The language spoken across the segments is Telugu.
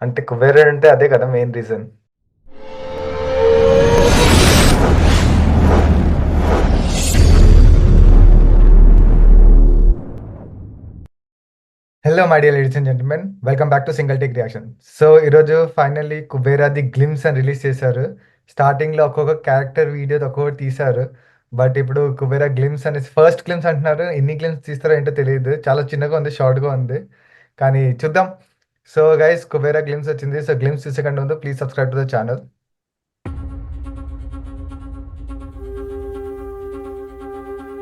అంటే కుబేరుడు అంటే అదే కదా main reason. Hello my dear ladies and gentlemen, welcome back to single take reaction. So ఈరోజు ఫైనల్లీ కుబేరాది గ్లిమ్స్ అని రిలీజ్ చేశారు. స్టార్టింగ్లో ఒక్కొక్క క్యారెక్టర్ వీడియో ఒక్కొక్కటి తీశారు. బట్ ఇప్పుడు కుబేరా గ్లిమ్స్ అనేసి ఫస్ట్ గ్లిమ్స్ అంటున్నారు. ఎన్ని గ్లిమ్స్ తీస్తారో ఏంటో తెలియదు. చాలా చిన్నగా ఉంది, షార్ట్గా ఉంది. కానీ చూద్దాం. సో గైస్, కుబేరా గ్లిమ్స్ వచ్చింది. సో గ్లిమ్స్ చూసే కంటే ముందు please subscribe to the channel.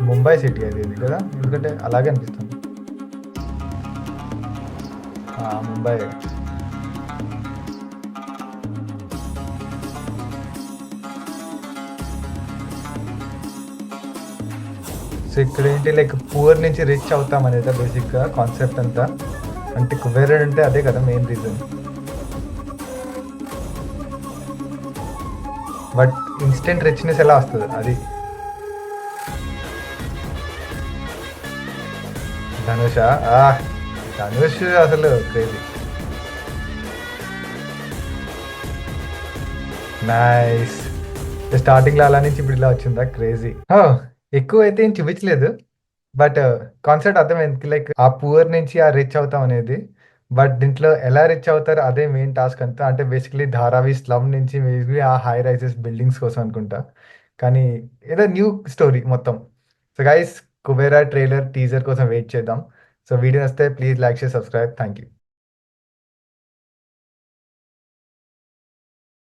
Mumbai city అది ఇది కదా, ఎందుకంటే అలాగే అనిపిస్తుంది. ముంబై. సో ఇక్కడ ఏంటి, లైక్ పూర్ నుంచి రిచ్ అవుతాం అనేది బేసిక్గా కాన్సెప్ట్ అంతా. అంటే కుబేరుడు అంటే అదే కదా main reason. But instant richness ఎలా వస్తుంది అది. ధనుష, ధనుష్ అసలు క్రేజీ. నైస్. స్టార్టింగ్లో అలా నుంచి ఇప్పుడు ఇలా వచ్చిందా, క్రేజీ. ఎక్కువ అయితే ఏం చూపించలేదు, బట్ కాన్సెప్ట్ అర్థమైంది. లైక్ ఆ పూర్ నుంచి ఆ రిచ్ అవుతాం అనేది. బట్ దీంట్లో ఎలా రిచ్ అవుతారు అదే మెయిన్ టాస్క్ అంతా. అంటే బేసిక్లీ ధారావి స్లమ్ నుంచి మేబీ ఆ హై రైజెస్ బిల్డింగ్స్ కోసం అనుకుంటా. కానీ ఏదో న్యూ స్టోరీ మొత్తం. So guys, Kubera trailer teaser కోసం వెయిట్ చేద్దాం. సో వీడియో వస్తే please like share subscribe. Thank you.